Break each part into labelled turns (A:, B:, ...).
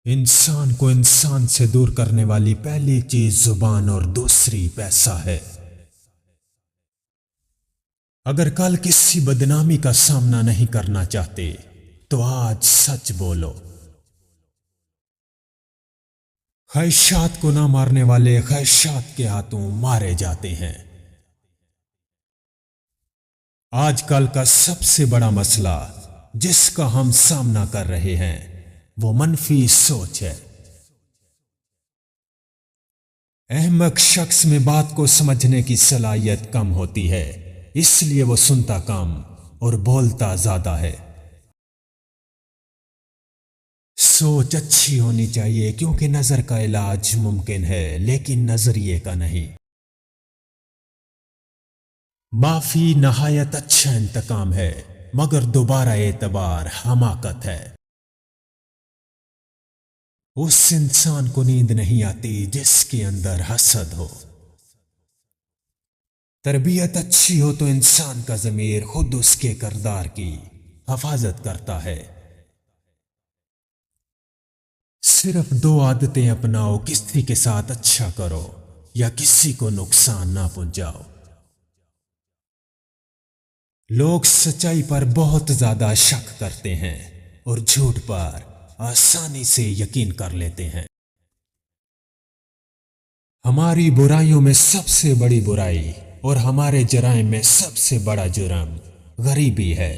A: इंसान को इंसान से दूर करने वाली पहली चीज जुबान और दूसरी पैसा है। अगर कल किसी बदनामी का सामना नहीं करना चाहते तो आज सच बोलो। ख्वाहिशात को ना मारने वाले ख्वाहिशात के हाथों मारे जाते हैं। आजकल का सबसे बड़ा मसला जिसका हम सामना कर रहे हैं वो मनफी सोच है। अहमक शख्स में बात को समझने की सलाहियत कम होती है, इसलिए वो सुनता कम और बोलता ज्यादा है। सोच अच्छी होनी चाहिए क्योंकि नजर का इलाज मुमकिन है लेकिन नजरिए का नहीं। माफी नहायत अच्छा इंतकाम है मगर दोबारा एतबार हमाकत है। उस इंसान को नींद नहीं आती जिसके अंदर हसद हो। तरबियत अच्छी हो तो इंसान का ज़मीर खुद उसके किरदार की हिफाजत करता है। सिर्फ दो आदतें अपनाओ, किसी के साथ अच्छा करो या किसी को नुकसान ना पहुंचाओ। लोग सच्चाई पर बहुत ज्यादा शक करते हैं और झूठ पर आसानी से यकीन कर लेते हैं। हमारी बुराइयों में सबसे बड़ी बुराई और हमारे जराइम में सबसे बड़ा जुर्म गरीबी है।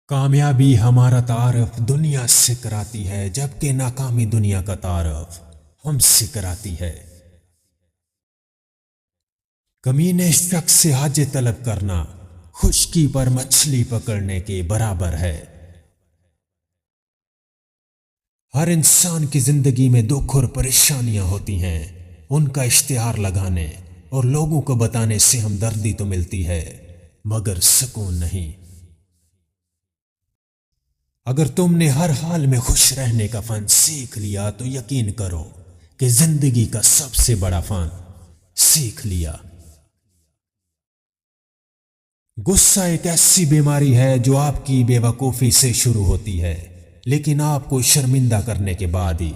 A: कामयाबी हमारा तारफ दुनिया से कराती है जबकि नाकामी दुनिया का तारफ हमसे कराती है। कमीने शख्स से हाजे तलब करना खुश्की पर मछली पकड़ने के बराबर है। हर इंसान की जिंदगी में दुख और परेशानियां होती हैं। उनका इश्तिहार लगाने और लोगों को बताने से हमदर्दी तो मिलती है मगर सुकून नहीं। अगर तुमने हर हाल में खुश रहने का फन सीख लिया तो यकीन करो कि जिंदगी का सबसे बड़ा फन सीख लिया। गुस्सा एक ऐसी बीमारी है जो आपकी बेवकूफी से शुरू होती है लेकिन आपको शर्मिंदा करने के बाद ही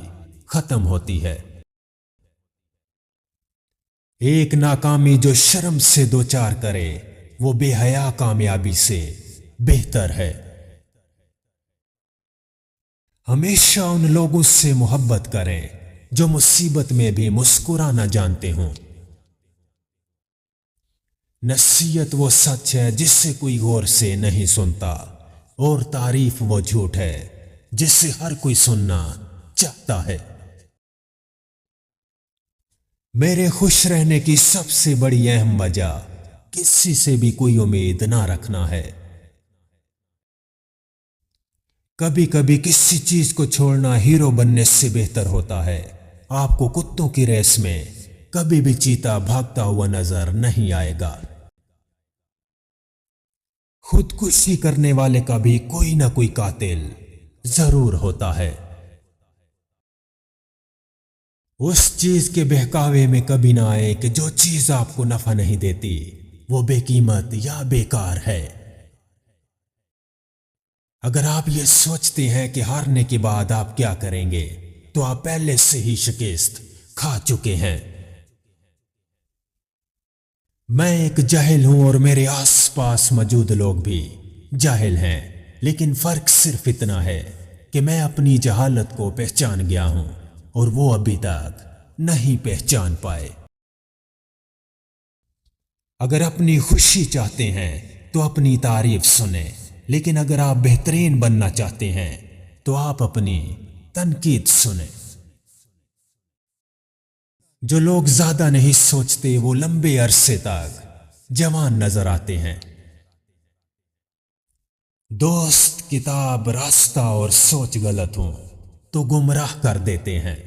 A: खत्म होती है। एक नाकामी जो शर्म से दो चार करे वो बेहया कामयाबी से बेहतर है। हमेशा उन लोगों से मोहब्बत करें जो मुसीबत में भी मुस्कुराना जानते हों। नसीहत वो सच है जिससे कोई गौर से नहीं सुनता और तारीफ वो झूठ है जिससे हर कोई सुनना चाहता है। मेरे खुश रहने की सबसे बड़ी अहम वजह किसी से भी कोई उम्मीद ना रखना है। कभी कभी किसी चीज को छोड़ना हीरो बनने से बेहतर होता है। आपको कुत्तों की रेस में कभी भी चीता भागता हुआ नजर नहीं आएगा। खुदकुशी करने वाले का भी कोई ना कोई कातिल जरूर होता है। उस चीज के बहकावे में कभी ना आए कि जो चीज आपको नफा नहीं देती वो बेकीमत या बेकार है। अगर आप ये सोचते हैं कि हारने के बाद आप क्या करेंगे तो आप पहले से ही शिकस्त खा चुके हैं। मैं एक जाहिल हूं और मेरे आसपास मौजूद लोग भी जाहिल हैं, लेकिन फर्क सिर्फ इतना है कि मैं अपनी जहालत को पहचान गया हूं और वो अभी तक नहीं पहचान पाए। अगर अपनी खुशी चाहते हैं तो अपनी तारीफ सुने, लेकिन अगर आप बेहतरीन बनना चाहते हैं तो आप अपनी तनकीद सुने। जो लोग ज्यादा नहीं सोचते वो लंबे अरसे तक जवान नजर आते हैं। दोस्त, किताब, रास्ता और सोच गलत हो तो गुमराह कर देते हैं।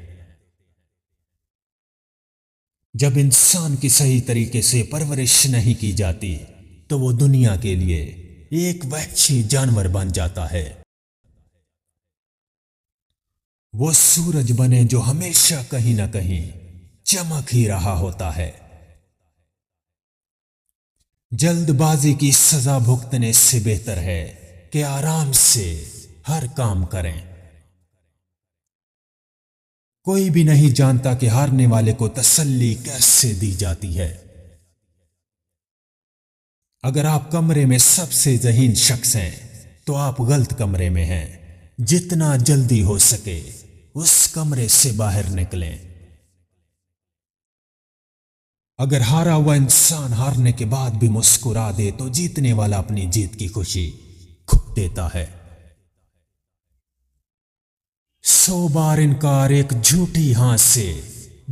A: जब इंसान की सही तरीके से परवरिश नहीं की जाती तो वो दुनिया के लिए एक वहशी जानवर बन जाता है। वो सूरज बने जो हमेशा कहीं ना कहीं चमक ही रहा होता है। जल्दबाजी की सजा भुगतने से बेहतर है कि आराम से हर काम करें। कोई भी नहीं जानता कि हारने वाले को तसल्ली कैसे दी जाती है। अगर आप कमरे में सबसे ज़हीन शख्स हैं तो आप गलत कमरे में हैं। जितना जल्दी हो सके उस कमरे से बाहर निकलें। अगर हारा हुआ इंसान हारने के बाद भी मुस्कुरा दे तो जीतने वाला अपनी जीत की खुशी खो देता है। 100 बार इनकार एक झूठी हां से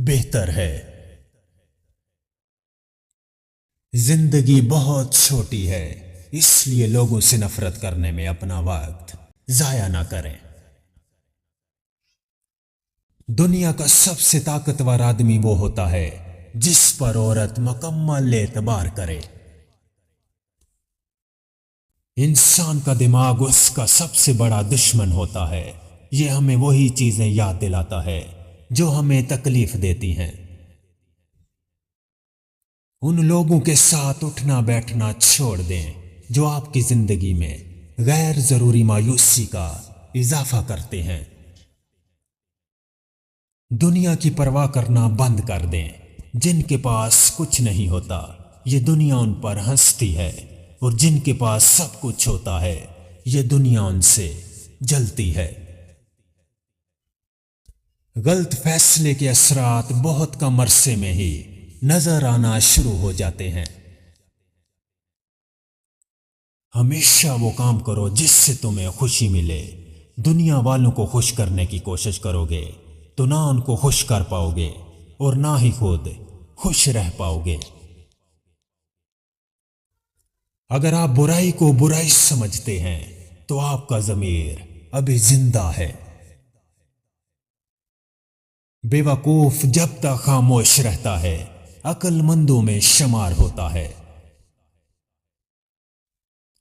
A: बेहतर है। जिंदगी बहुत छोटी है, इसलिए लोगों से नफरत करने में अपना वक्त जाया ना करें। दुनिया का सबसे ताकतवर आदमी वो होता है जिस पर औरत मुकम्मल एतबार करे। इंसान का दिमाग उसका सबसे बड़ा दुश्मन होता है। यह हमें वही चीजें याद दिलाता है जो हमें तकलीफ देती हैं। उन लोगों के साथ उठना बैठना छोड़ दें जो आपकी जिंदगी में गैर जरूरी मायूसी का इजाफा करते हैं। दुनिया की परवाह करना बंद कर दें। जिनके पास कुछ नहीं होता ये दुनिया उन पर हंसती है, और जिनके पास सब कुछ होता है ये दुनिया उनसे जलती है। गलत फैसले के असरात बहुत कम अरसे में ही नजर आना शुरू हो जाते हैं। हमेशा वो काम करो जिससे तुम्हें खुशी मिले। दुनिया वालों को खुश करने की कोशिश करोगे तो ना उनको खुश कर पाओगे और ना ही खुद खुश रह पाओगे। अगर आप बुराई को बुराई समझते हैं तो आपका ज़मीर अभी जिंदा है। बेवकूफ जब तक खामोश रहता है अक्लमंदों में शुमार होता है।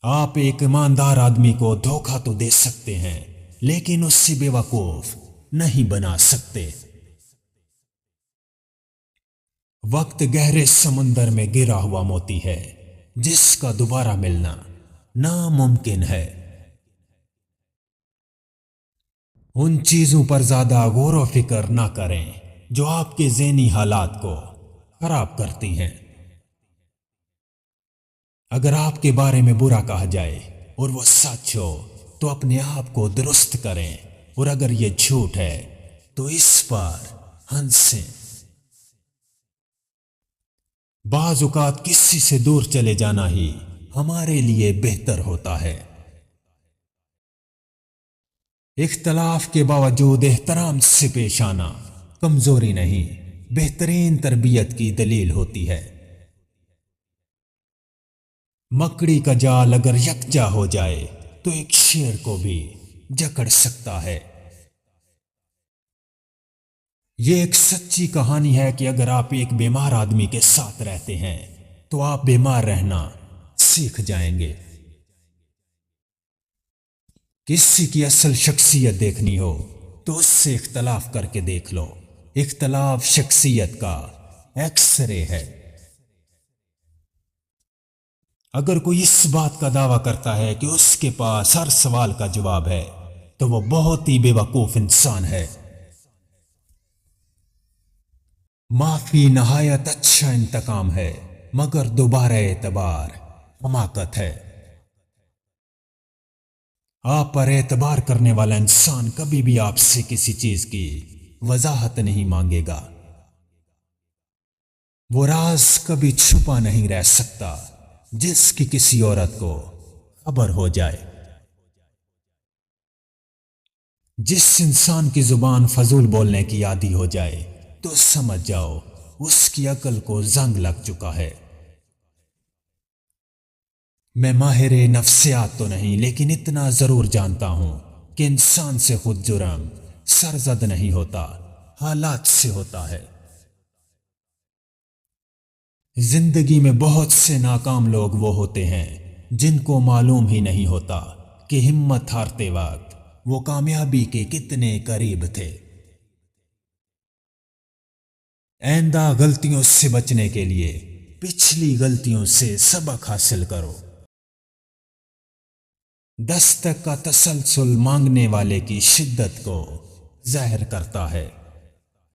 A: आप एक ईमानदार आदमी को धोखा तो दे सकते हैं लेकिन उससे बेवकूफ नहीं बना सकते। वक्त गहरे समुंदर में गिरा हुआ मोती है जिसका दोबारा मिलना नामुमकिन है। उन चीजों पर ज्यादा गौर व फिक्र ना करें जो आपके ज़हनी हालात को खराब करती हैं। अगर आपके बारे में बुरा कहा जाए और वो सच हो तो अपने आप को दुरुस्त करें, और अगर ये झूठ है तो इस पर हंसें। बाज़ औक़ात किसी से दूर चले जाना ही हमारे लिए बेहतर होता है। इख्तलाफ के बावजूद एहतराम से पेश आना कमजोरी नहीं, बेहतरीन तरबियत की दलील होती है। मकड़ी का जाल अगर यकजा हो जाए तो एक शेर को भी जकड़ सकता है। यह एक सच्ची कहानी है कि अगर आप एक बीमार आदमी के साथ रहते हैं तो आप बीमार रहना सीख जाएंगे। किसी की असल शख्सियत देखनी हो तो उससे इख्तलाफ करके देख लो। इख्तलाफ शख्सियत का एक्सरे है। अगर कोई इस बात का दावा करता है कि उसके पास हर सवाल का जवाब है तो वो बहुत ही बेवकूफ इंसान है। माफी नहायत अच्छा इंतकाम है, मगर दोबारा एतबार हमाकत है। आप पर एतबार करने वाला इंसान कभी भी आपसे किसी चीज की वजाहत नहीं मांगेगा। वो राज कभी छुपा नहीं रह सकता जिसकी किसी औरत को खबर हो जाए। जिस इंसान की जुबान फजूल बोलने की आदी हो जाए तो समझ जाओ उसकी अकल को जंग लग चुका है। मैं माहिर नफ्सियात तो नहीं, लेकिन इतना जरूर जानता हूं कि इंसान से खुद जुर्म सरजद नहीं होता, हालात से होता है। जिंदगी में बहुत से नाकाम लोग वो होते हैं जिनको मालूम ही नहीं होता कि हिम्मत हारते वक्त वो कामयाबी के कितने करीब थे। आइंदा गलतियों से बचने के लिए पिछली गलतियों से सबक हासिल करो। दस्तक का तसलसल मांगने वाले की शिद्दत को जाहिर करता है।